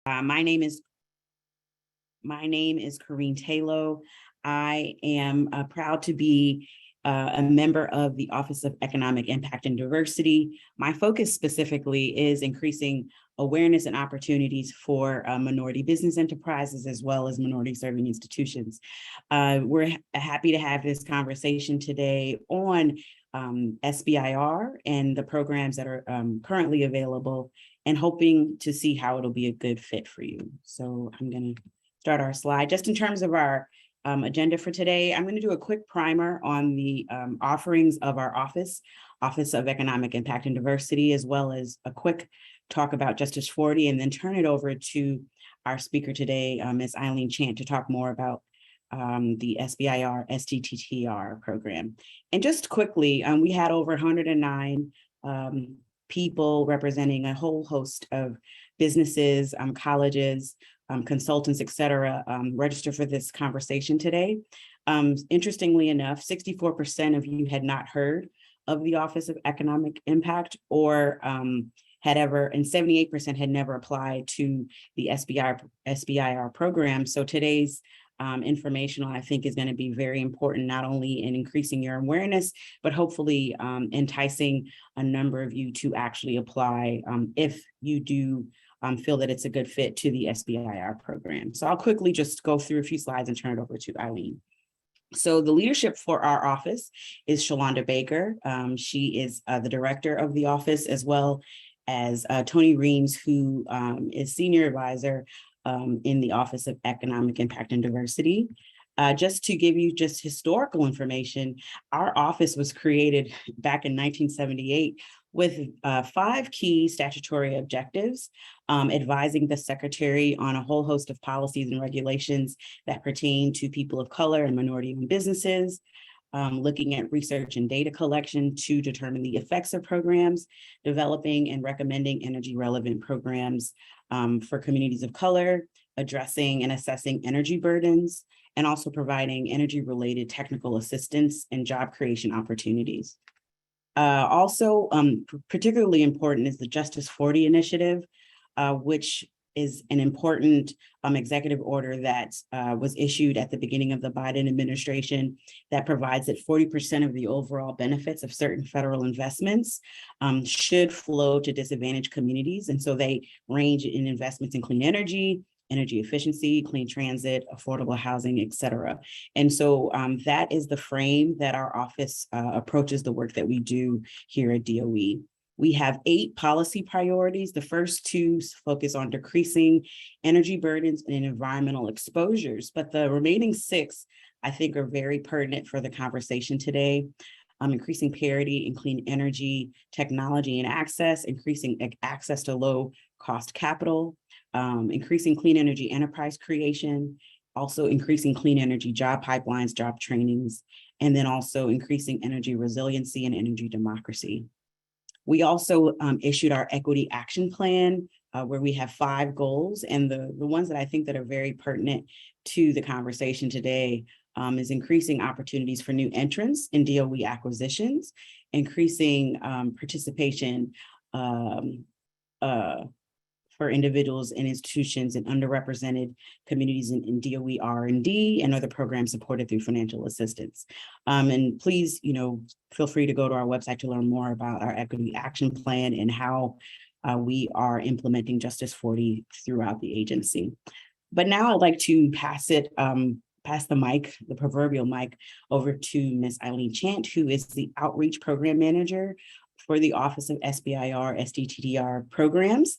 My name is Corrine Taylor. I am proud to be a member of the Office of Economic Impact and Diversity. My focus specifically is increasing awareness and opportunities for minority business enterprises as well as minority serving institutions. We're happy to have this conversation today on SBIR and the programs that are currently available, and hoping to see how it'll be a good fit for you. So I'm going to start our slide. Just in terms of our agenda for today, I'm going to do a quick primer on the offerings of our Office of Economic Impact and Diversity, as well as a quick talk about Justice 40, and then turn it over to our speaker today, Ms. Eileen Chant, to talk more about the SBIR STTR program. And just quickly, we had over 109 people representing a whole host of businesses, colleges, consultants, et cetera, register for this conversation today. Interestingly enough, 64% of you had not heard of the Office of Economic Impact or had ever, and 78% had never applied to the SBIR program. So today's informational, I think, is going to be very important, not only in increasing your awareness, but hopefully enticing a number of you to actually apply if you do feel that it's a good fit to the SBIR program. So I'll quickly just go through a few slides and turn it over to Eileen. So the leadership for our office is Shalonda Baker. She is the director of the office, as well as Tony Reams, who is senior advisor in the Office of Economic Impact and Diversity. Just to give you just historical information, our office was created back in 1978 with 5 key statutory objectives, advising the secretary on a whole host of policies and regulations that pertain to people of color and minority-owned businesses, looking at research and data collection to determine the effects of programs, developing and recommending energy-relevant programs for communities of color, addressing and assessing energy burdens, and also providing energy-related technical assistance and job creation opportunities. Also, particularly important is the Justice 40 initiative, which is an important executive order that was issued at the beginning of the Biden administration that provides that 40% of the overall benefits of certain federal investments should flow to disadvantaged communities. And so they range in investments in clean energy efficiency, clean transit, affordable housing, et cetera. And so that is the frame that our office approaches the work that we do here at DOE. We have 8 policy priorities. The first 2 focus on decreasing energy burdens and environmental exposures, but the remaining 6, I think, are very pertinent for the conversation today. Increasing parity in clean energy, technology and access, increasing access to low cost capital, increasing clean energy enterprise creation, also increasing clean energy job pipelines, job trainings, and then also increasing energy resiliency and energy democracy. We also issued our equity action plan, where we have 5 goals, and the ones that I think that are very pertinent to the conversation today is increasing opportunities for new entrants in DOE acquisitions, increasing participation for individuals and institutions in underrepresented communities in DOE R&D and other programs supported through financial assistance. And please, feel free to go to our website to learn more about our equity action plan and how we are implementing Justice 40 throughout the agency. But now I'd like to pass the mic, the proverbial mic, over to Ms. Eileen Chant, who is the Outreach Program Manager for the Office of SBIR STTR programs.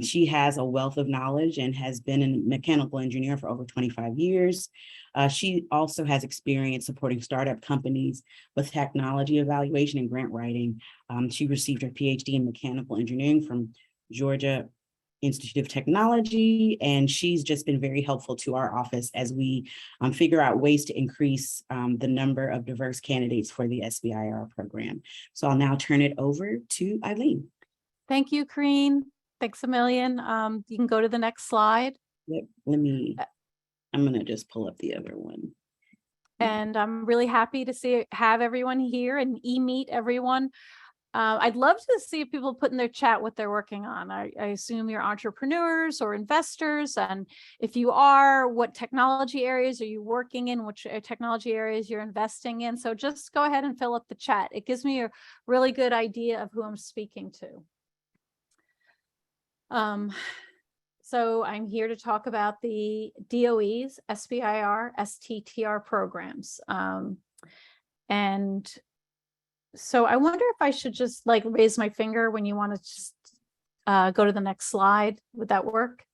She has a wealth of knowledge and has been a mechanical engineer for over 25 years. She also has experience supporting startup companies with technology evaluation and grant writing. She received her PhD in mechanical engineering from Georgia Institute of Technology, and she's just been very helpful to our office as we figure out ways to increase the number of diverse candidates for the SBIR program. So I'll now turn it over to Eileen. Thank you, Corrine. Thanks a million. You can go to the next slide. Yep, I'm gonna just pull up the other one. And I'm really happy to have everyone here and meet everyone. I'd love to see people put in their chat what they're working on. I assume you're entrepreneurs or investors. And if you are, what technology areas are you working in? Which technology areas you're investing in? So just go ahead and fill up the chat. It gives me a really good idea of who I'm speaking to. So I'm here to talk about the DOE's SBIR, STTR programs. And so I wonder if I should just like raise my finger when you want to just go to the next slide. Would that work?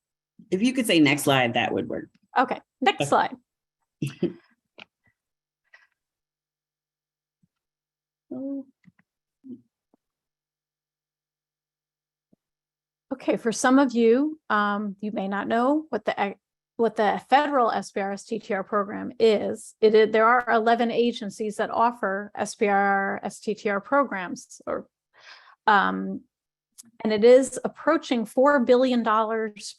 If you could say next slide, that would work. Okay, next slide. Okay, for some of you, you may not know what the federal SBIR STTR program is. There are 11 agencies that offer SBIR STTR programs, and it is approaching $4 billion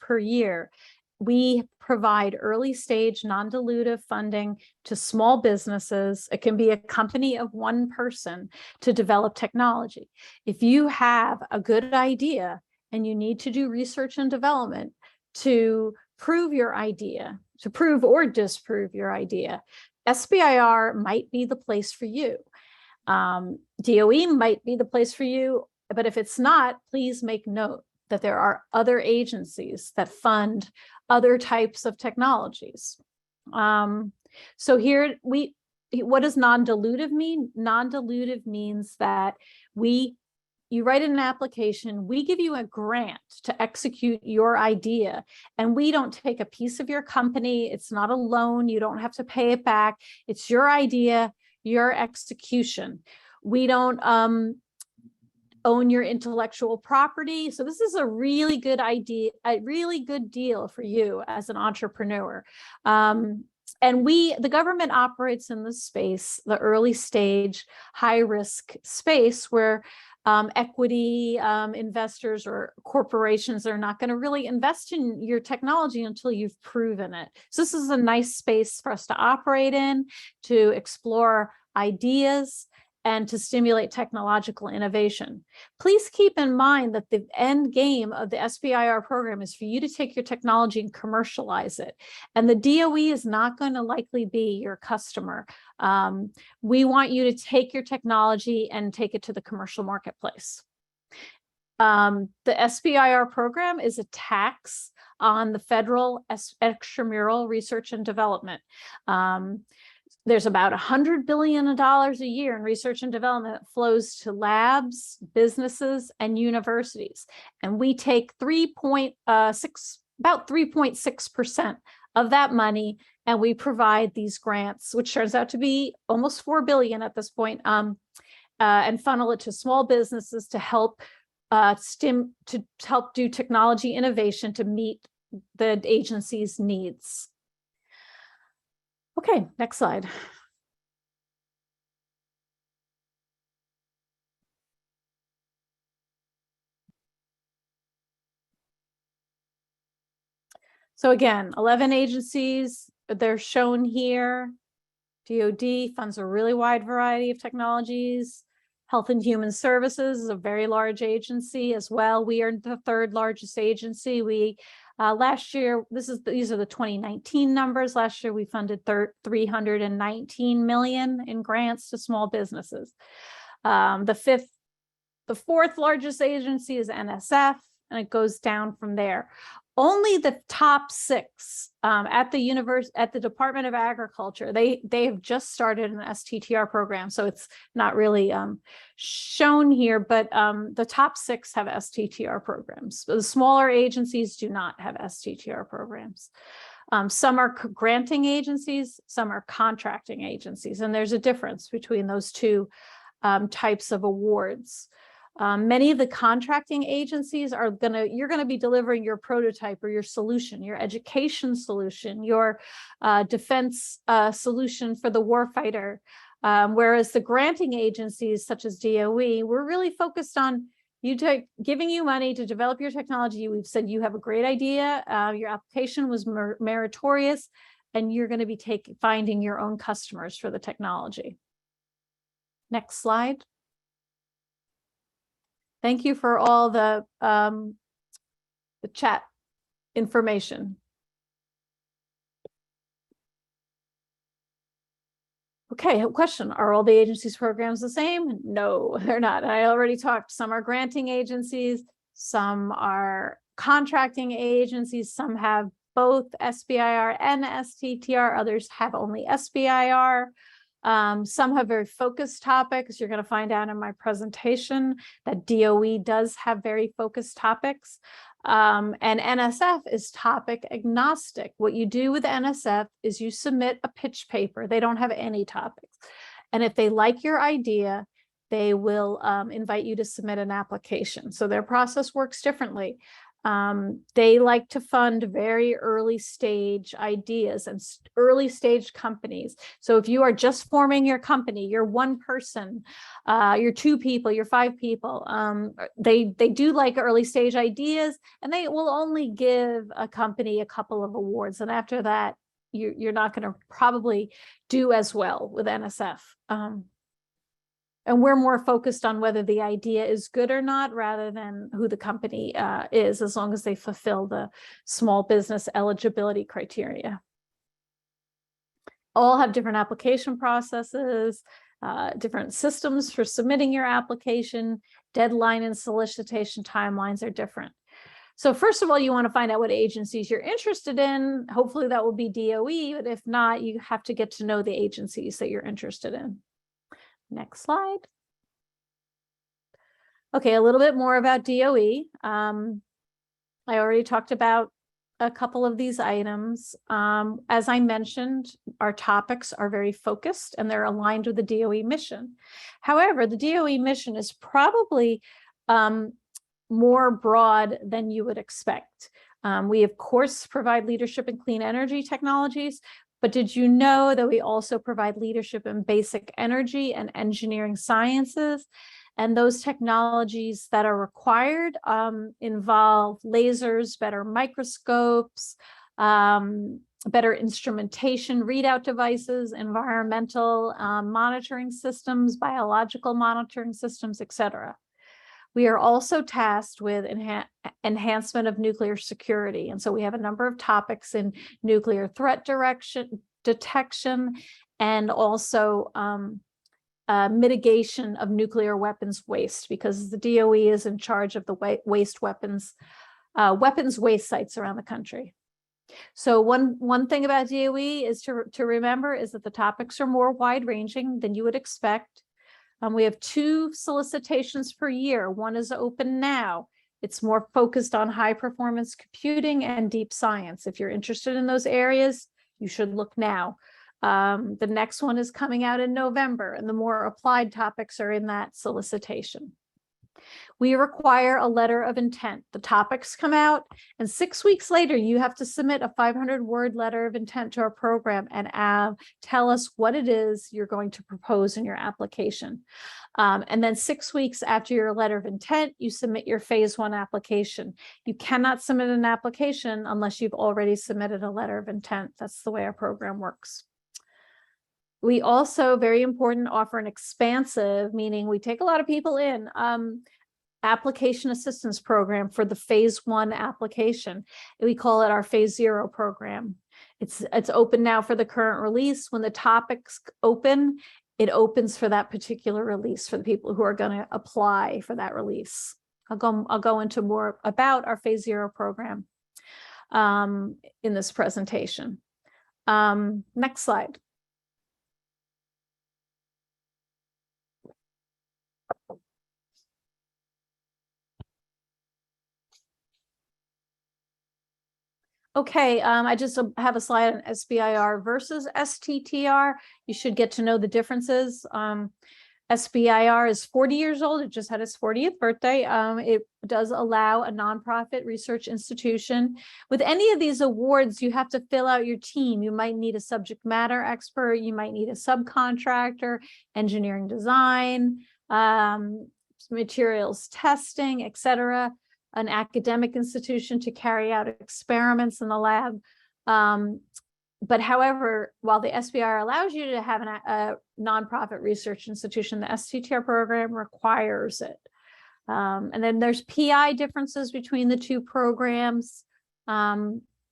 per year. We provide early stage non-dilutive funding to small businesses. It can be a company of one person to develop technology. If you have a good idea and you need to do research and development to prove your idea, to prove or disprove your idea, SBIR might be the place for you. DOE might be the place for you, but if it's not, please make note that there are other agencies that fund other types of technologies. So here, what does non-dilutive mean? Non-dilutive means that you write an application, we give you a grant to execute your idea, and we don't take a piece of your company. It's not a loan. You don't have to pay it back. It's your idea, your execution. We don't own your intellectual property. So this is a really good idea, a really good deal for you as an entrepreneur. And the government operates in this space, the early stage, high risk space where equity investors or corporations are not going to really invest in your technology until you've proven it. So this is a nice space for us to operate in, to explore ideas, and to stimulate technological innovation. Please keep in mind that the end game of the SBIR program is for you to take your technology and commercialize it. And the DOE is not going to likely be your customer. We want you to take your technology and take it to the commercial marketplace. The SBIR program is a tax on the federal extramural research and development. There's about $100 billion a year in research and development that flows to labs, businesses, and universities. And we take about 3.6% of that money, and we provide these grants, which turns out to be almost $4 billion at this point, and funnel it to small businesses to help do technology innovation to meet the agency's needs. Okay, next slide. So again, 11 agencies, they're shown here. DoD funds a really wide variety of technologies. Health and Human Services is a very large agency as well. We are the third largest agency. Last year, these are the 2019 numbers. Last year, we funded $319 million in grants to small businesses. The fourth largest agency is NSF, and it goes down from there. Only the top 6 at the Department of Agriculture, they have just started an STTR program, so it's not really shown here, but the top 6 have STTR programs. The smaller agencies do not have STTR programs. Some are granting agencies, some are contracting agencies, and there's a difference between those two types of awards. Many of the contracting agencies you're going to be delivering your prototype or your solution, your education solution, your defense solution for the warfighter. Whereas the granting agencies such as DOE, we're really focused on giving you money to develop your technology. We've said you have a great idea, your application was meritorious, and you're going to be finding your own customers for the technology. Next slide. Thank you for all the chat information. Okay, question. Are all the agencies' programs the same? No, they're not. I already talked. Some are granting agencies, some are contracting agencies, some have both SBIR and STTR, others have only SBIR. Some have very focused topics. You're going to find out in my presentation that DOE does have very focused topics. And NSF is topic agnostic. What you do with NSF is you submit a pitch paper. They don't have any topics. And if they like your idea, they will invite you to submit an application. So their process works differently. They like to fund very early stage ideas and early stage companies. So if you are just forming your company, you're one person, you're two people, you're five people, they do like early stage ideas, and they will only give a company a couple of awards. And after that, you're not going to probably do as well with NSF. And we're more focused on whether the idea is good or not, rather than who the company is, as long as they fulfill the small business eligibility criteria. All have different application processes, different systems for submitting your application, deadline and solicitation timelines are different. So first of all, you want to find out what agencies you're interested in. Hopefully that will be DOE, but if not, you have to get to know the agencies that you're interested in. Next slide. Okay, a little bit more about DOE. I already talked about a couple of these items. As I mentioned, our topics are very focused and they're aligned with the DOE mission. However, the DOE mission is probably more broad than you would expect. We, of course, provide leadership in clean energy technologies, but did you know that we also provide leadership in basic energy and engineering sciences? And those technologies that are required involve lasers, better microscopes, better instrumentation, readout devices, environmental monitoring systems, biological monitoring systems, etc. We are also tasked with enhancement of nuclear security. And so we have a number of topics in nuclear threat detection, and also mitigation of nuclear weapons waste, because the DOE is in charge of the weapons waste sites around the country. So one thing about DOE is to remember is that the topics are more wide-ranging than you would expect. We have 2 solicitations per year. One is open now. It's more focused on high performance computing and deep science. If you're interested in those areas, you should look now. The next one is coming out in November, and the more applied topics are in that solicitation. We require a letter of intent. The topics come out, and 6 weeks later, you have to submit a 500-word letter of intent to our program and tell us what it is you're going to propose in your application. And then 6 weeks after your letter of intent, you submit your phase 1 application. You cannot submit an application unless you've already submitted a letter of intent. That's the way our program works. We also, very important, offer an expansive, meaning we take a lot of people in, application assistance program for the phase 1 application. We call it our phase 0 program. It's open now for the current release. When the topics open, it opens for that particular release for the people who are going to apply for that release. I'll go into more about our phase 0 program in this presentation. Next slide. Okay, I just have a slide on SBIR versus STTR. You should get to know the differences. SBIR is 40 years old. It just had its 40th birthday. It does allow a nonprofit research institution. With any of these awards, you have to fill out your team. You might need a subject matter expert. You might need a subcontractor, engineering design, materials testing, etc. An academic institution to carry out experiments in the lab. But however, while the SBIR allows you to have a nonprofit research institution, the STTR program requires it. And then there's PI differences between the two programs.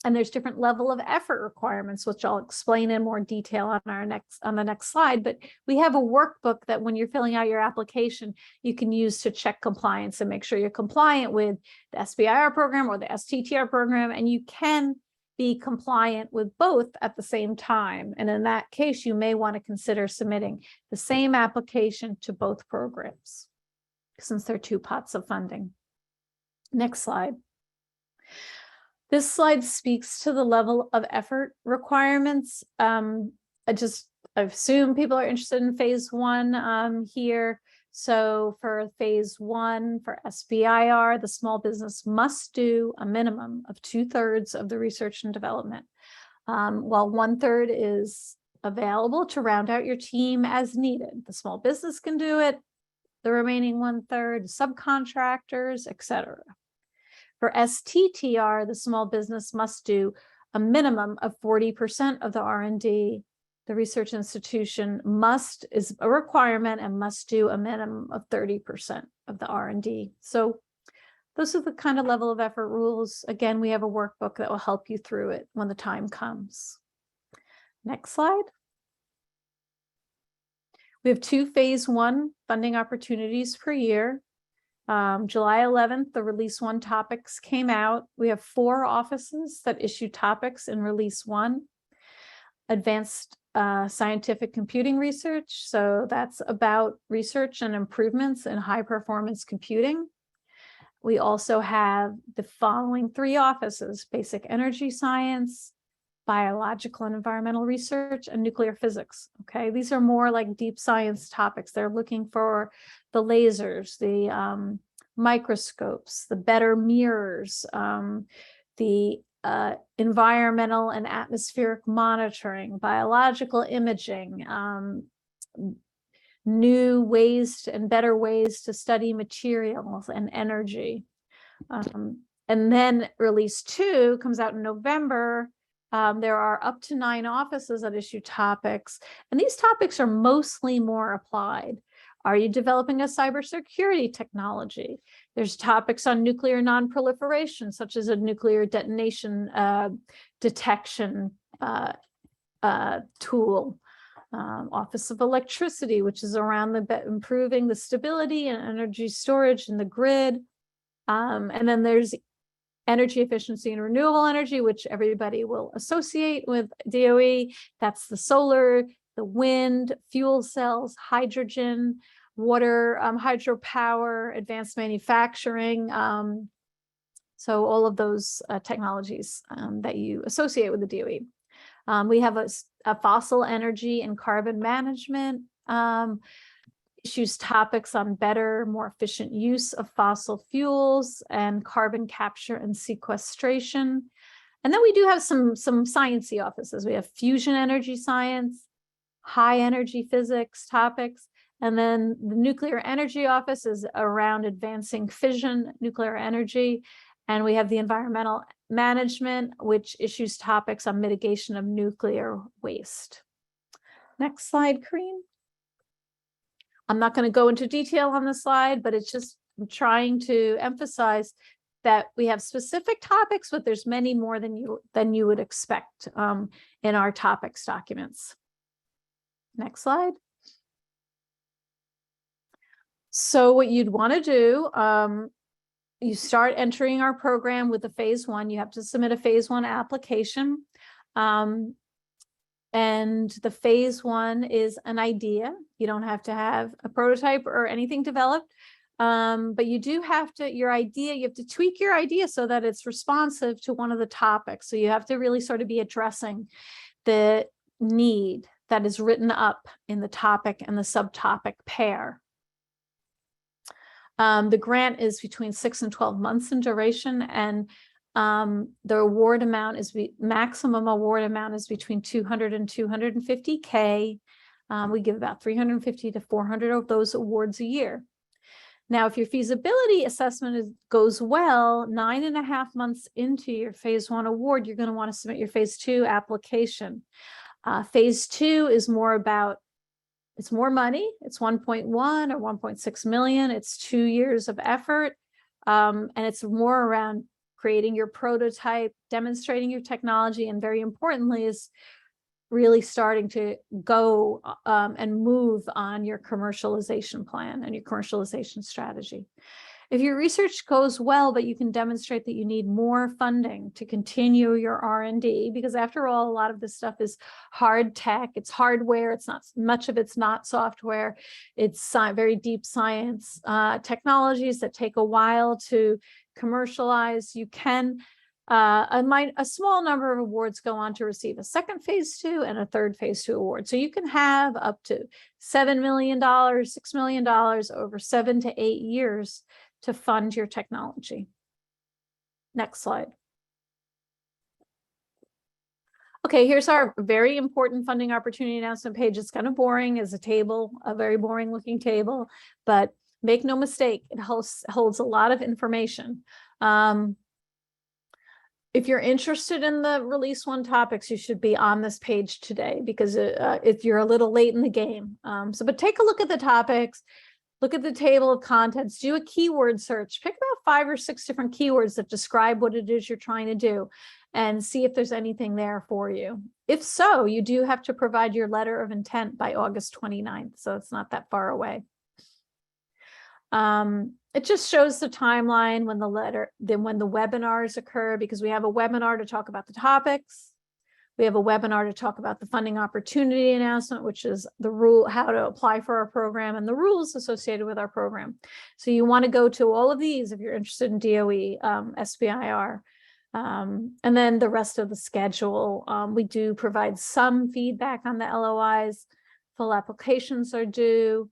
And there's different level of effort requirements, which I'll explain in more detail on the next slide. But we have a workbook that when you're filling out your application, you can use to check compliance and make sure you're compliant with the SBIR program or the STTR program, and you can be compliant with both at the same time. And in that case, you may want to consider submitting the same application to both programs, since they're two pots of funding. Next slide. This slide speaks to the level of effort requirements. I assume people are interested in phase one here. So for phase one, for SBIR, the small business must do a minimum of 2/3 of the research and development, while 1/3 is available to round out your team as needed. The small business can do it, the remaining 1/3, subcontractors, etc. For STTR, the small business must do a minimum of 40% of the R&D. The research institution is a requirement and must do a minimum of 30% of the R&D. So those are the kind of level of effort rules. Again, we have a workbook that will help you through it when the time comes. Next slide. We have 2 phase one funding opportunities per year. July 11th, the release 1 topics came out. We have 4 offices that issue topics in release 1. Advanced scientific computing research. So that's about research and improvements in high performance computing. We also have the following 3 offices: basic energy science, biological and environmental research, and nuclear physics. Okay, these are more like deep science topics. They're looking for the lasers, the microscopes, the better mirrors, the environmental and atmospheric monitoring, biological imaging, new ways and better ways to study materials and energy. And then release 2 comes out in November. There are up to 9 offices that issue topics, and these topics are mostly more applied. Are you developing a cybersecurity technology? There's topics on nuclear nonproliferation, such as a nuclear detonation detection tool. Office of Electricity, which is around improving the stability and energy storage in the grid. And then there's energy efficiency and renewable energy, which everybody will associate with DOE. That's the solar, the wind, fuel cells, hydrogen, water, hydropower, advanced manufacturing. So all of those technologies that you associate with the DOE. We have a fossil energy and carbon management. Issues topics on better, more efficient use of fossil fuels and carbon capture and sequestration. And then we do have some sciencey offices. We have fusion energy science, high energy physics topics, and then the nuclear energy office is around advancing fission nuclear energy. And we have the environmental management, which issues topics on mitigation of nuclear waste. Next slide, Karine. I'm not going to go into detail on the slide, but it's just trying to emphasize that we have specific topics, but there's many more than you would expect in our topics documents. Next slide. So what you'd want to do, you start entering our program with a phase 1. You have to submit a phase 1 application. And the phase 1 is an idea. You don't have to have a prototype or anything developed, but you do have to, you have to tweak your idea so that it's responsive to one of the topics. So you have to really sort of be addressing the need that is written up in the topic and the subtopic pair. The grant is between 6 and 12 months in duration, and the award amount is maximum award amount is between 200 and 250K. We give about 350 to 400 of those awards a year. Now, if your feasibility assessment goes well, 9.5 months into your phase 1 award, you're going to want to submit your phase 2 application. Phase 2 is more about It's more money. It's 1.1 or 1.6 million. It's 2 years of effort. And it's more around creating your prototype, demonstrating your technology, and very importantly is really starting to go and move on your commercialization plan and your commercialization strategy. If your research goes well, but you can demonstrate that you need more funding to continue your R&D, because after all, a lot of this stuff is hard tech, it's hardware, it's not much of it's not software, it's very deep science technologies that take a while to commercialize. You can, a small number of awards go on to receive a second phase 2 and a third phase 2 award. So you can have up to $7 million, $6 million over 7 to 8 years to fund your technology. Next slide. Okay, here's our very important funding opportunity announcement page. It's kind of boring as a table, a very boring looking table, but make no mistake, it holds a lot of information. If you're interested in the release 1 topics, you should be on this page today, because if you're a little late in the game. But take a look at the topics. Look at the table of contents, do a keyword search, pick about 5 or 6 different keywords that describe what it is you're trying to do and see if there's anything there for you. If so, you do have to provide your letter of intent by August 29th, so it's not that far away. It just shows the timeline when when the webinars occur, because we have a webinar to talk about the topics. We have a webinar to talk about the funding opportunity announcement, which is the rule, how to apply for our program and the rules associated with our program. So you want to go to all of these if you're interested in DOE, SBIR, and then the rest of the schedule. We do provide some feedback on the LOIs. Full applications are due.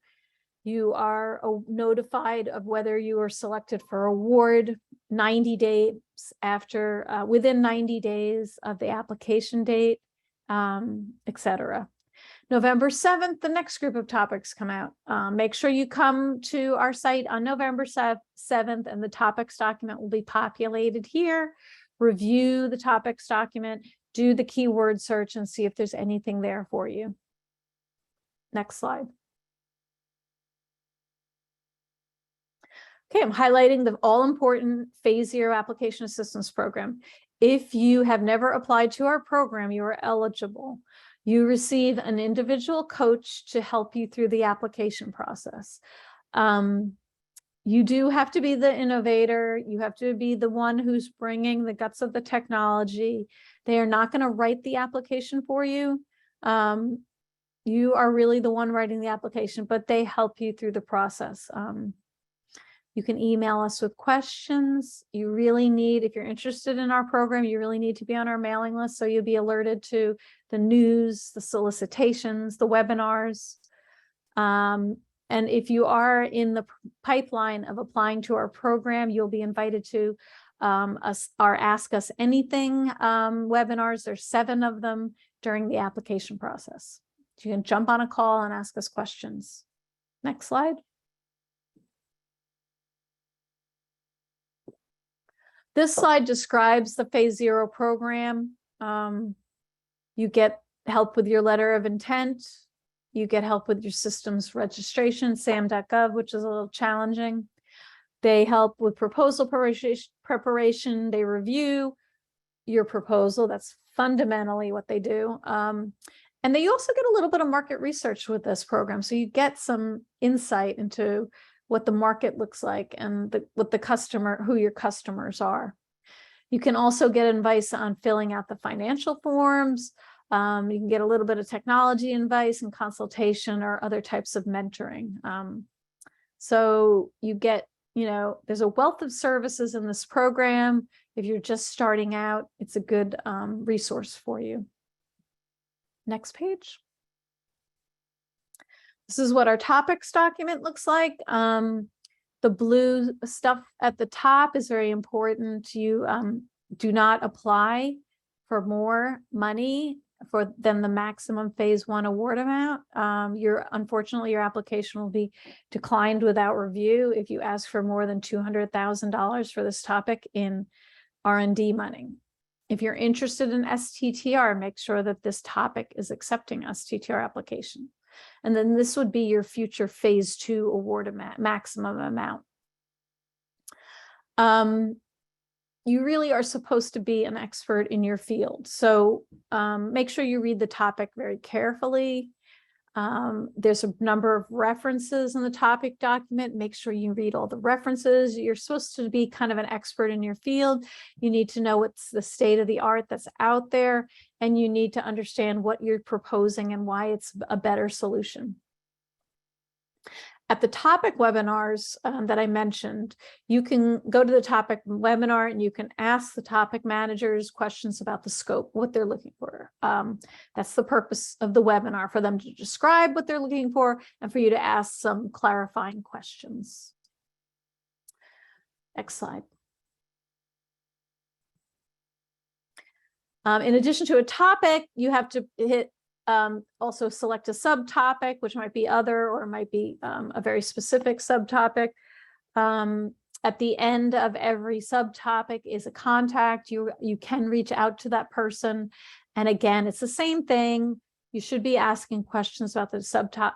You are notified of whether you are selected for award 90 days after, within 90 days of the application date, etc. November 7th, the next group of topics come out. Make sure you come to our site on November 7th, and the topics document will be populated here. Review the topics document, do the keyword search, and see if there's anything there for you. Next slide. Okay, I'm highlighting the all-important Phase 0 Application Assistance Program. If you have never applied to our program, you are eligible. You receive an individual coach to help you through the application process. You do have to be the innovator. You have to be the one who's bringing the guts of the technology. They are not going to write the application for you. You are really the one writing the application, but they help you through the process. You can email us with questions. You really need, if you're interested in our program, you really need to be on our mailing list, so you'll be alerted to the news, the solicitations, the webinars. And if you are in the pipeline of applying to our program, you'll be invited to our Ask Us Anything webinars. There's 7 of them during the application process. You can jump on a call and ask us questions. Next slide. This slide describes the Phase 0 program. You get help with your letter of intent. You get help with your systems registration, sam.gov, which is a little challenging. They help with proposal preparation. They review your proposal. That's fundamentally what they do. And they also get a little bit of market research with this program. So you get some insight into what the market looks like and what the customer, who your customers are. You can also get advice on filling out the financial forms. You can get a little bit of technology advice and consultation or other types of mentoring. So you get, there's a wealth of services in this program. If you're just starting out, it's a good resource for you. Next page. This is what our topics document looks like. The blue stuff at the top is very important. You do not apply for more money than the maximum Phase 1 award amount. Unfortunately, your application will be declined without review if you ask for more than $200,000 for this topic in R&D money. If you're interested in STTR, make sure that this topic is accepting STTR application. And then this would be your future phase 2 award maximum amount. You really are supposed to be an expert in your field. So make sure you read the topic very carefully. There's a number of references in the topic document. Make sure you read all the references. You're supposed to be kind of an expert in your field. You need to know what's the state of the art that's out there, and you need to understand what you're proposing and why it's a better solution. At the topic webinars that I mentioned, you can go to the topic webinar and you can ask the topic managers questions about the scope, what they're looking for. That's the purpose of the webinar, for them to describe what they're looking for and for you to ask some clarifying questions. Next slide. In addition to a topic, you have to hit also select a subtopic, which might be other, or it might be a very specific subtopic. At the end of every subtopic is a contact. You can reach out to that person. And again, it's the same thing. You should be asking questions about the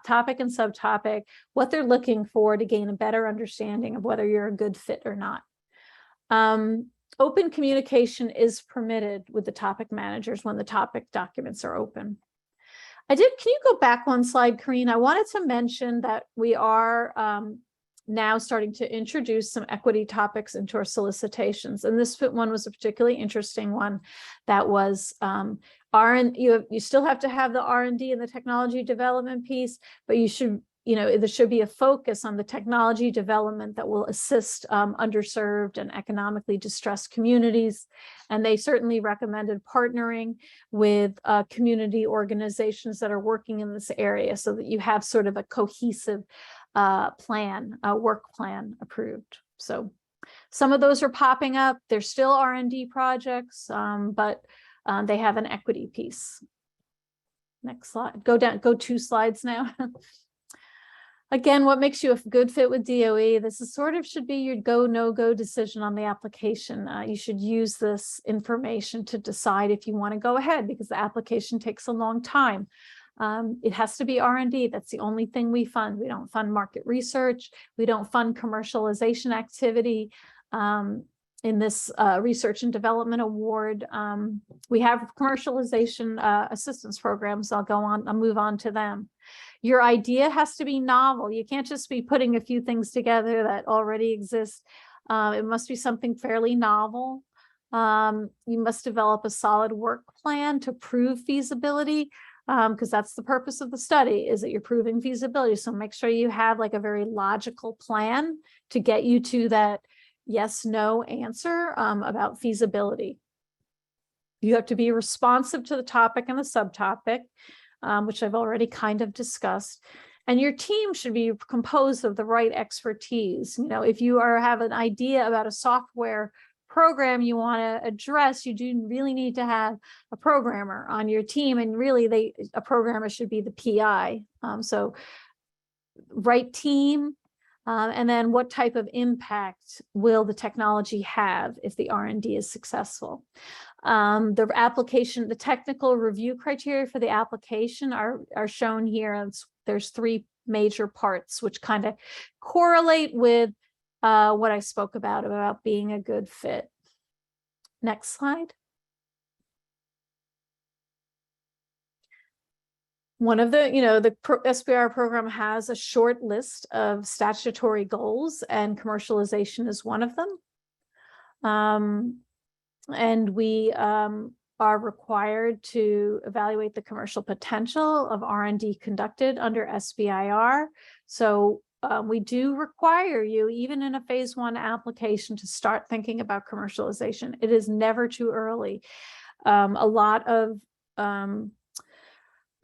topic and subtopic, what they're looking for to gain a better understanding of whether you're a good fit or not. Open communication is permitted with the topic managers when the topic documents are open. Can you go back one slide, Karine? I wanted to mention that we are now starting to introduce some equity topics into our solicitations. And this one was a particularly interesting one that was you still have to have the R&D and the technology development piece, but you should, there should be a focus on the technology development that will assist underserved and economically distressed communities. And they certainly recommended partnering with community organizations that are working in this area so that you have sort of a cohesive plan, work plan approved. So some of those are popping up. They're still R&D projects, but they have an equity piece. Next slide. Go 2 slides now. Again, what makes you a good fit with DOE? This is should be your go, no-go decision on the application. You should use this information to decide if you want to go ahead, because the application takes a long time. It has to be R&D. That's the only thing we fund. We don't fund market research. We don't fund commercialization activity. In this research and development award, we have commercialization assistance programs. I'll move on to them. Your idea has to be novel. You can't just be putting a few things together that already exist. It must be something fairly novel. You must develop a solid work plan to prove feasibility, because that's the purpose of the study, is that you're proving feasibility. So make sure you have like a very logical plan to get you to that yes, no answer about feasibility. You have to be responsive to the topic and the subtopic, which I've already kind of discussed. And your team should be composed of the right expertise. If you have an idea about a software program you want to address, you do really need to have a programmer on your team. And really, a programmer should be the PI. So right team. And then what type of impact will the technology have if the R&D is successful? The application, the technical review criteria for the application are shown here. There's 3 major parts which kind of correlate with what I spoke about being a good fit. Next slide. One of the, the SBIR program has a short list of statutory goals, and commercialization is one of them. And we are required to evaluate the commercial potential of R&D conducted under SBIR. So we do require you, even in a phase 1 application, to start thinking about commercialization. It is never too early. A lot of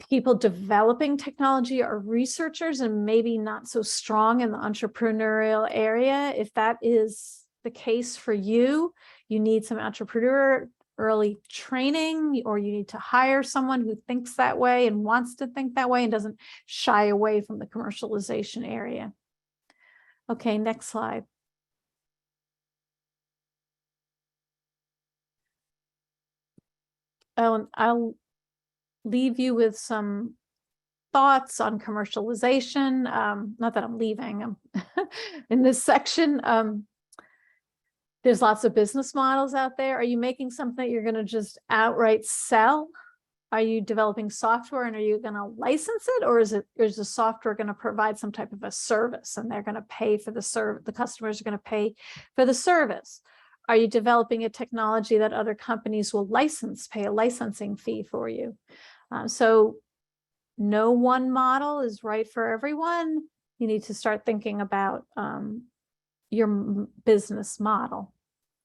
people developing technology are researchers and maybe not so strong in the entrepreneurial area. If that is the case for you, you need some entrepreneur early training, or you need to hire someone who thinks that way and wants to think that way and doesn't shy away from the commercialization area. Okay, next slide. I'll leave you with some thoughts on commercialization? Not that I'm leaving, I'm in this section. There's lots of business models out there. Are you making something that you're going to just outright sell? Are you developing software and are you going to license it, or is the software going to provide some type of a service and they're going to pay for the service? The customers are going to pay for the service. Are you developing a technology that other companies will license, pay a licensing fee for you? So no one model is right for everyone. You need to start thinking about your business model.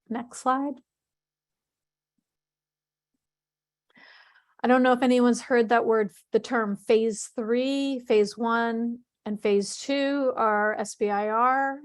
Next slide. I don't know if anyone's heard that word, the term phase 3, phase 1, and phase 2 are SBIR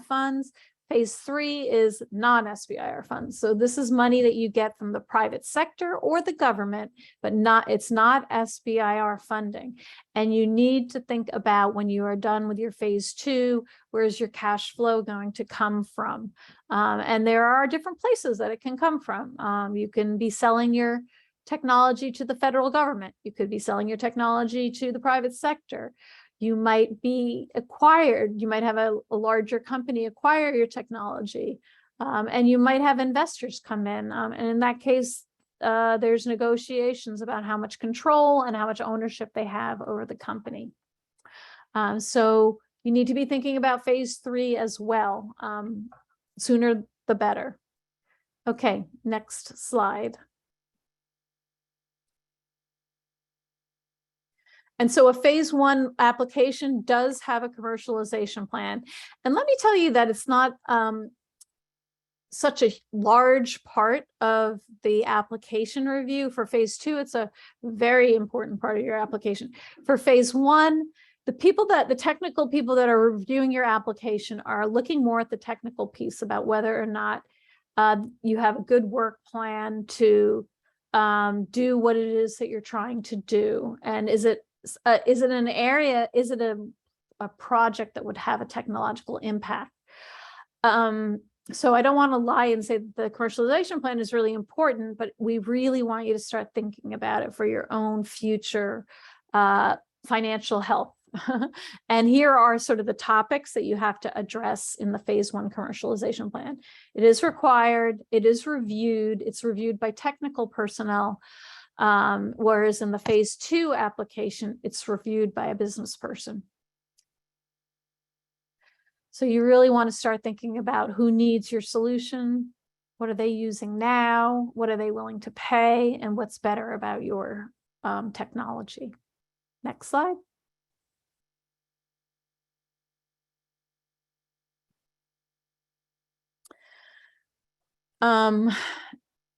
funds. Phase 3 is non-SBIR funds. So this is money that you get from the private sector or the government, but it's not SBIR funding. And you need to think about, when you are done with your phase 2, where's your cash flow going to come from? And there are different places that it can come from. You can be selling your technology to the federal government. You could be selling your technology to the private sector. You might be acquired. You might have a larger company acquire your technology, and you might have investors come in. And in that case, there's negotiations about how much control and how much ownership they have over the company. So you need to be thinking about phase 3 as well. Sooner the better. Okay, next slide. And so a phase 1 application does have a commercialization plan. And let me tell you that it's not such a large part of the application review. For phase 2, it's a very important part of your application. For phase 1, the technical people that are reviewing your application are looking more at the technical piece about whether or not you have a good work plan to do what it is that you're trying to do. And is it an area, is it a project that would have a technological impact? So I don't want to lie and say that the commercialization plan is really important, but we really want you to start thinking about it for your own future financial health. And here are sort of the topics that you have to address in the phase 1 commercialization plan. It is required, it is reviewed, it's reviewed by technical personnel. Whereas in the phase 2 application, it's reviewed by a business person. So you really want to start thinking about who needs your solution, what are they using now, what are they willing to pay, and what's better about your technology. Next slide.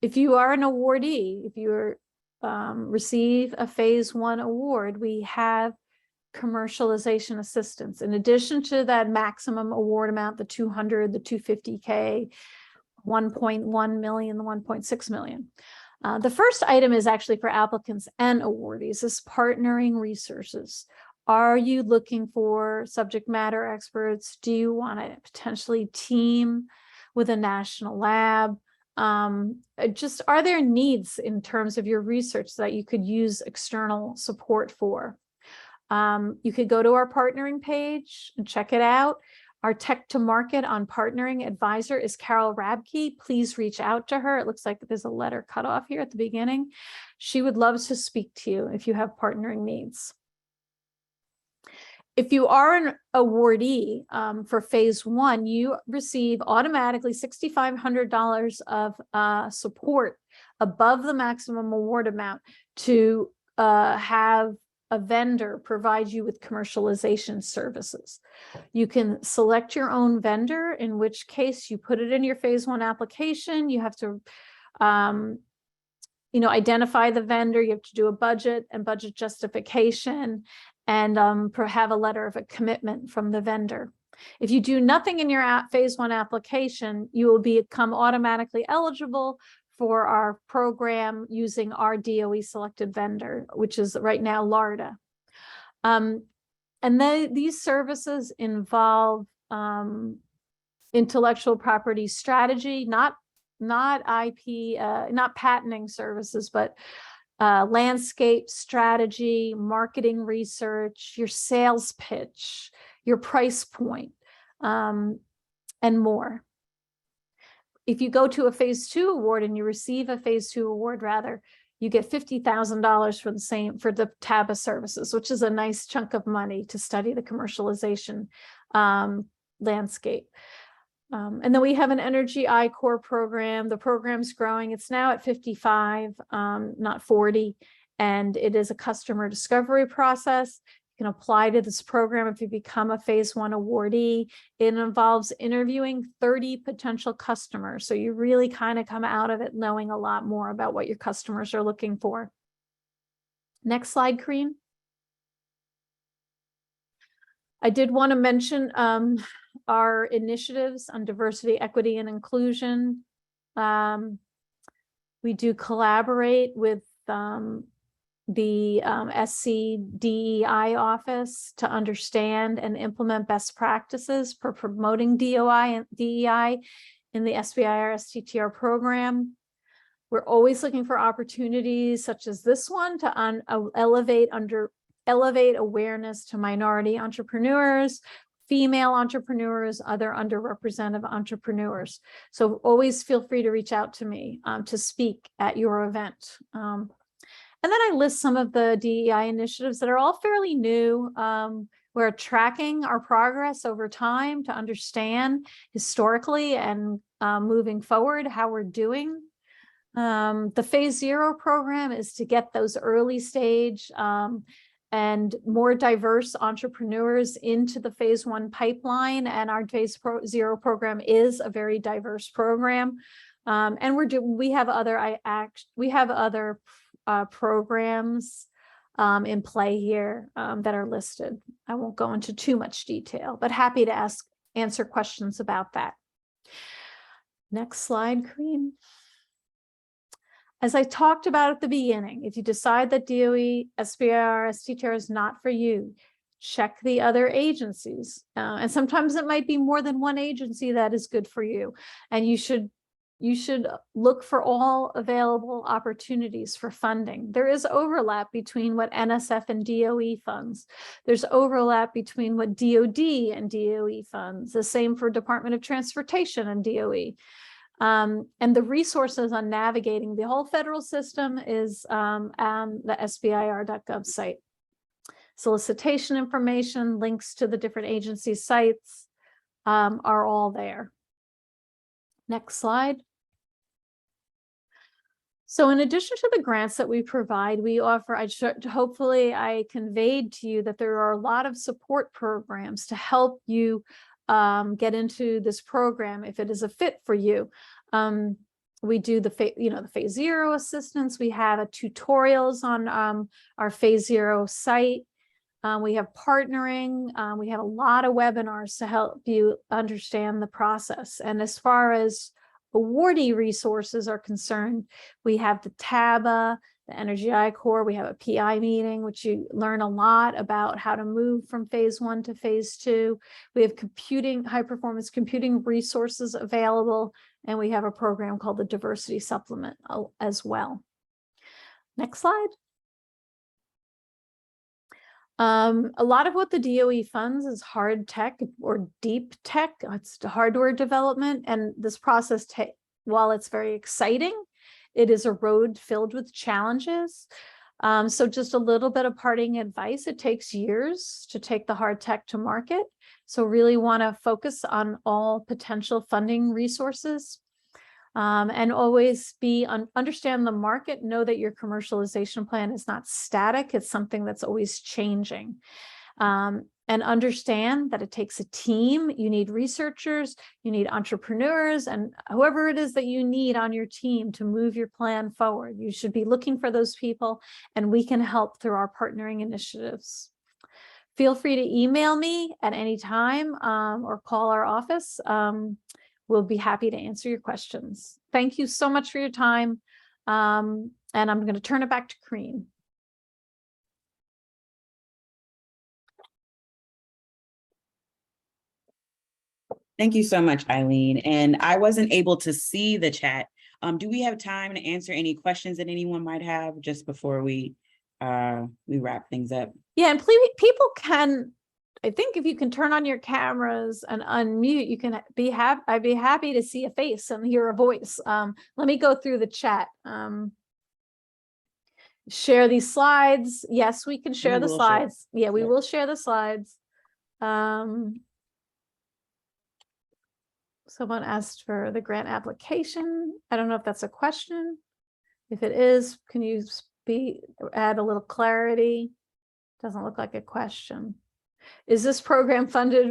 If you are an awardee, if you're receive a phase 1 award, we have commercialization assistance. In addition to that maximum award amount, the 200, the 250K, 1.1 million, the 1.6 million. The first item is actually for applicants and awardees, is partnering resources. Are you looking for subject matter experts? Do you want to potentially team with a national lab? Just, are there needs in terms of your research that you could use external support for? You could go to our partnering page and check it out. Our tech to market on partnering advisor is Carol Rabke. Please reach out to her. It looks like there's a letter cut off here at the beginning. She would love to speak to you if you have partnering needs. If you are an awardee for phase 1, you receive automatically $6,500 of support above the maximum award amount to have a vendor provide you with commercialization services. You can select your own vendor, in which case you put it in your phase 1 application. You have to identify the vendor, you have to do a budget and budget justification, and have a letter of a commitment from the vendor. If you do nothing in your phase 1 application, you will become automatically eligible for our program using our DOE selected vendor, which is right now LARDA. And these services involve intellectual property strategy, not IP, not patenting services, but landscape strategy, marketing research, your sales pitch, your price point, and more. If you go to a phase 2 award and you receive a phase 2 award, rather, you get $50,000 for the tab of services, which is a nice chunk of money to study the commercialization landscape. And then we have an Energy I-Core program. The program's growing. It's now at 55, not 40. And it is a customer discovery process. You can apply to this program if you become a phase 1 awardee. It involves interviewing 30 potential customers. So you really kind of come out of it knowing a lot more about what your customers are looking for. Next slide, Karine. I did want to mention our initiatives on diversity, equity, and inclusion. We do collaborate with the SCDEI office to understand and implement best practices for promoting DOI and DEI in the SBIR STTR program. We're always looking for opportunities such as this one to elevate awareness to minority entrepreneurs, female entrepreneurs, other underrepresented entrepreneurs. So always feel free to reach out to me to speak at your event. And then I list some of the DEI initiatives that are all fairly new. We're tracking our progress over time to understand historically and moving forward how we're doing. The phase 0 program is to get those early stage and more diverse entrepreneurs into the phase 1 pipeline. And our phase 0 program is a very diverse program. And we have other programs in play here that are listed. I won't go into too much detail, but happy to answer questions about that. Next slide, Karine. As I talked about at the beginning, if you decide that DOE SBIR STTR is not for you, check the other agencies. And sometimes it might be more than one agency that is good for you. And you should look for all available opportunities for funding. There is overlap between what NSF and DOE funds. There's overlap between what DOD and DOE funds. The same for Department of Transportation and DOE. And the resources on navigating the whole federal system is on the SBIR.gov site. Solicitation information, links to the different agency sites are all there. Next slide. So in addition to the grants that we provide, we offer, hopefully I conveyed to you that there are a lot of support programs to help you get into this program if it is a fit for you. We do the phase 0 assistance. We have tutorials on our phase 0 site. We have partnering. We have a lot of webinars to help you understand the process. And as far as awardee resources are concerned, we have the TABA, the Energy I-Core. We have a PI meeting, which you learn a lot about how to move from phase 1 to phase 2. We have high performance computing resources available, and we have a program called the Diversity Supplement as well. Next slide. A lot of what the DOE funds is hard tech or deep tech. It's hardware development, and this process, while it's very exciting, it is a road filled with challenges. So just a little bit of parting advice. It takes years to take the hard tech to market. So really want to focus on all potential funding resources and always understand the market. Know that your commercialization plan is not static. It's something that's always changing. And understand that it takes a team. You need researchers, you need entrepreneurs, and whoever it is that you need on your team to move your plan forward. You should be looking for those people, and we can help through our partnering initiatives. Feel free to email me at any time or call our office. We'll be happy to answer your questions. Thank you so much for your time. And I'm going to turn it back to Karine. Thank you so much, Eileen. And I wasn't able to see the chat Do we have time to answer any questions that anyone might have just before we wrap things up? Yeah, and please, people can, I think if you can turn on your cameras and unmute, you can be happy. I'd be happy to see a face and hear a voice. Let me go through the chat. Share these slides. Yes, we can share the slides. Yeah, we will share the slides. Someone asked for the grant application. I don't know if that's a question. If it is, can you add a little clarity? Doesn't look like a question. Is this program funded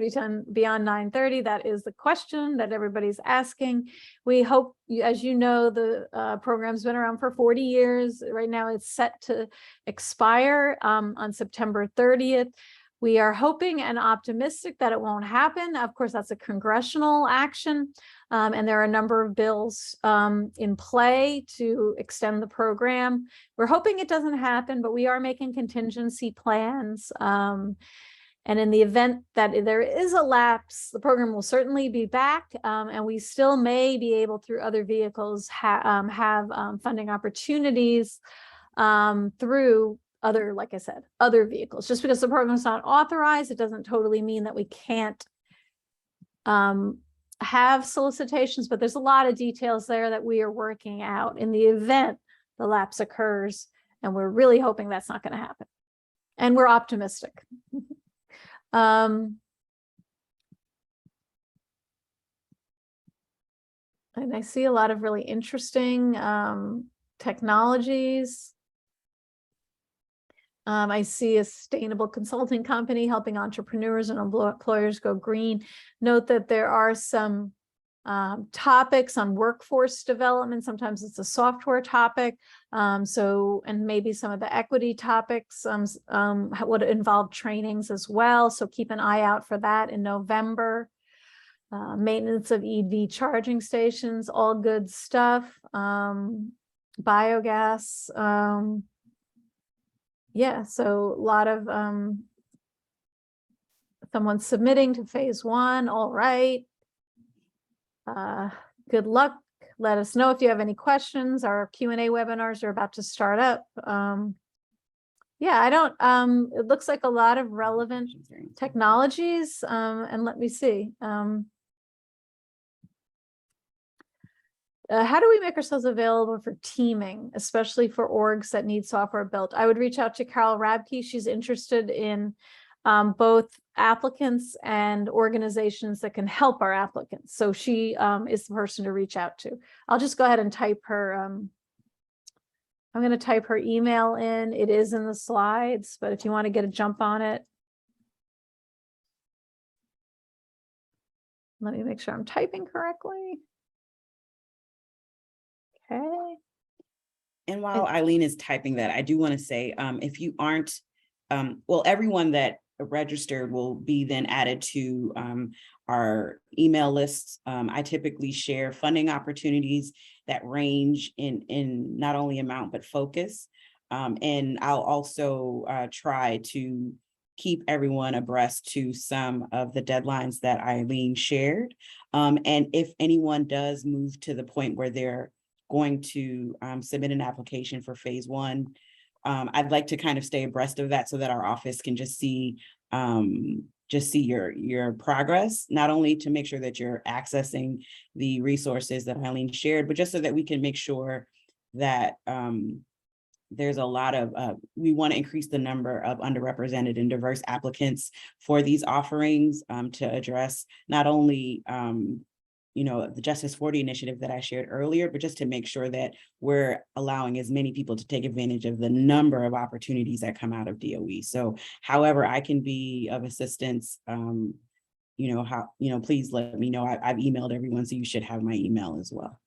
beyond 930? That is the question that everybody's asking. We hope, as you know, the program's been around for 40 years. Right now it's set to expire on September 30th. We are hoping and optimistic that it won't happen. Of course, that's a congressional action, and there are a number of bills in play to extend the program. We're hoping it doesn't happen, but we are making contingency plans. And in the event that there is a lapse, the program will certainly be back, and we still may be able, through other vehicles, have funding opportunities through other, like I said, other vehicles. Just because the program is not authorized, it doesn't totally mean that we can't have solicitations, but there's a lot of details there that we are working out in the event the lapse occurs, and we're really hoping that's not going to happen. And we're optimistic. And I see a lot of really interesting technologies. I see a sustainable consulting company helping entrepreneurs and employers go green. Note that there are some topics on workforce development. Sometimes it's a software topic. And maybe some of the equity topics would involve trainings as well. So keep an eye out for that in November. Maintenance of EV charging stations, all good stuff. Biogas. Yeah, so a lot of someone submitting to phase 1. All right. Good luck. Let us know if you have any questions. Our Q&A webinars are about to start up. Yeah, it looks like a lot of relevant technologies. And let me see. How do we make ourselves available for teaming, especially for orgs that need software built? I would reach out to Carol Rabke. She's interested in both applicants and organizations that can help our applicants. So she is the person to reach out to. I'll just go ahead and type her. I'm going to type her email in. It is in the slides, but if you want to get a jump on it, let me make sure I'm typing correctly. Okay. And while Eileen is typing that, I do want to say, if you aren't, well, everyone that registered will be then added to our email lists. I typically share funding opportunities that range in not only amount, but focus. And I'll also try to keep everyone abreast to some of the deadlines that Eileen shared. And if anyone does move to the point where they're going to submit an application for phase 1, I'd like to kind of stay abreast of that so that our office can just see your progress, not only to make sure that you're accessing the resources that Eileen shared, but just so that we can make sure that there's a lot of, we want to increase the number of underrepresented and diverse applicants for these offerings to address not only the Justice 40 initiative that I shared earlier, but just to make sure that we're allowing as many people to take advantage of the number of opportunities that come out of DOE. So however I can be of assistance, please let me know. I've emailed everyone, so you should have my email as well.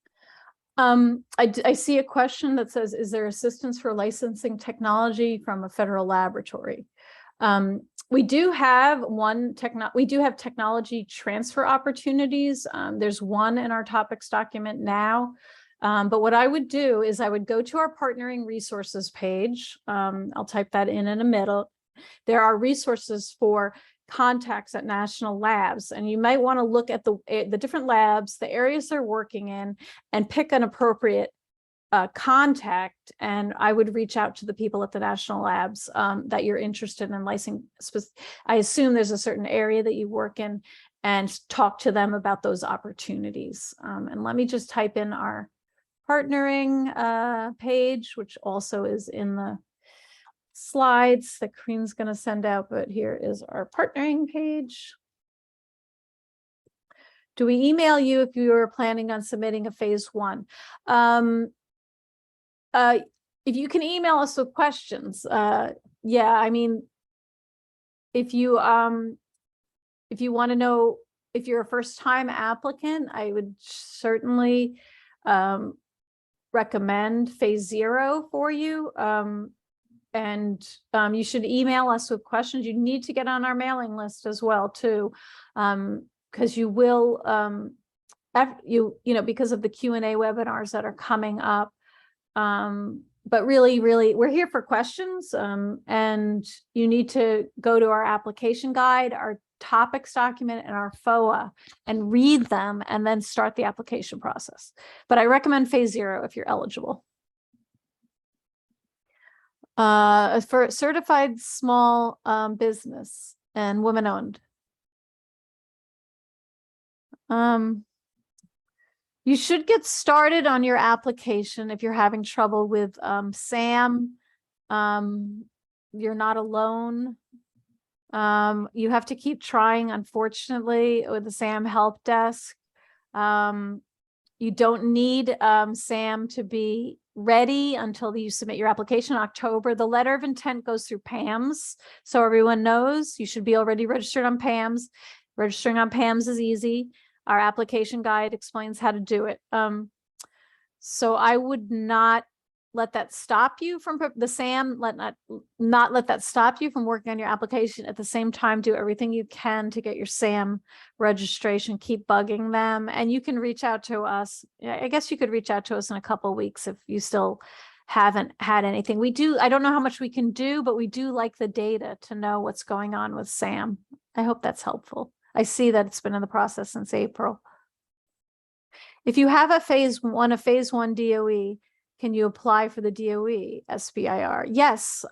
I see a question that says, is there assistance for licensing technology from a federal laboratory? We do have technology transfer opportunities. There's one in our topics document now. But what I would do is I would go to our partnering resources page. I'll type that in a minute. There are resources for contacts at national labs, and you might want to look at the different labs, the areas they're working in, and pick an appropriate contact. And I would reach out to the people at the national labs that you're interested in licensing. I assume there's a certain area that you work in, and talk to them about those opportunities. And let me just type in our partnering page, which also is in the slides that Kareen's going to send out, but here is our partnering page. Do we email you if you are planning on submitting a phase 1? If you can email us with questions, yeah, I mean, if you want to know if you're a first-time applicant, I would certainly recommend phase 0 for you. You should email us with questions. You need to get on our mailing list as well too, because you will, because of the Q&A webinars that are coming up. But really, we're here for questions, and you need to go to our application guide, our topics document, and our FOA, and read them, and then start the application process. But I recommend phase 0 if you're eligible. For certified small business and women-owned. You should get started on your application if you're having trouble with SAM. You're not alone. You have to keep trying, unfortunately, with the SAM help desk. You don't need SAM to be ready until you submit your application in October. The letter of intent goes through PAMS, so everyone knows you should be already registered on PAMS. Registering on PAMS is easy. Our application guide explains how to do it. So I would not let that stop you from the SAM, not let that stop you from working on your application. At the same time, do everything you can to get your SAM registration, keep bugging them. And you can reach out to us. I guess you could reach out to us in a couple of weeks if you still haven't had anything. I don't know how much we can do, but we do like the data to know what's going on with SAM. I hope that's helpful. I see that it's been in the process since April. If you have a phase 1 DOE, can you apply for the DOE SBIR? Yes.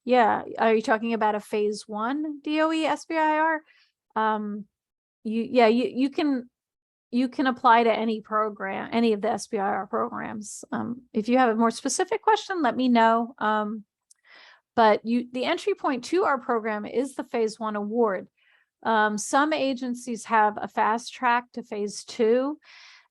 Yeah. Are you talking about a phase 1 DOE SBIR? You can apply to any program, any of the SBIR programs. If you have a more specific question, let me know. But the entry point to our program is the phase 1 award. Some agencies have a fast track to phase 2.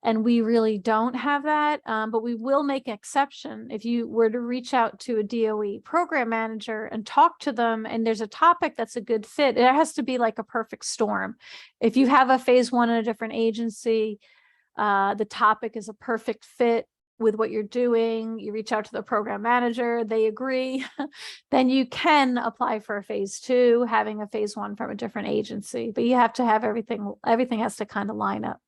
And we really don't have that, but we will make an exception. If you were to reach out to a DOE program manager and talk to them, and there's a topic that's a good fit, it has to be like a perfect storm. If you have a phase 1 in a different agency, the topic is a perfect fit with what you're doing, you reach out to the program manager, they agree, then you can apply for a phase 2, having a phase 1 from a different agency. But you have to have everything has to kind of line up.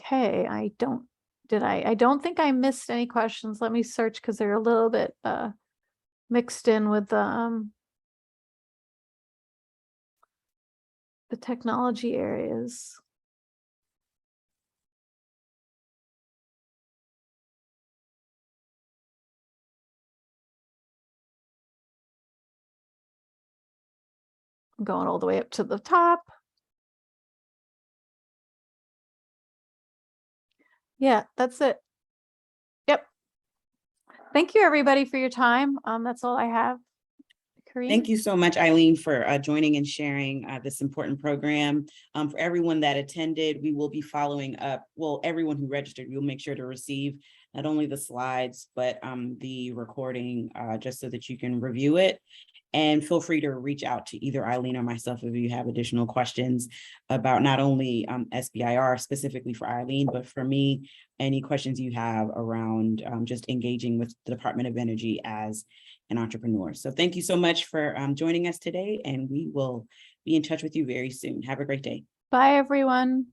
Okay, I don't think I missed any questions. Let me search because they're a little bit mixed in with the technology areas. I'm going all the way up to the top. Yeah, that's it. Yep. Thank you, everybody, for your time. That's all I have. Kareen? Thank you so much, Eileen, for joining and sharing this important program. For everyone that attended, we will be following up. Well, everyone who registered, we'll make sure to receive not only the slides, but the recording, just so that you can review it. And feel free to reach out to either Eileen or myself if you have additional questions about not only SBIR specifically for Eileen, but for me, any questions you have around just engaging with the Department of Energy as an entrepreneur. So thank you so much for joining us today, and we will be in touch with you very soon. Have a great day. Bye, everyone.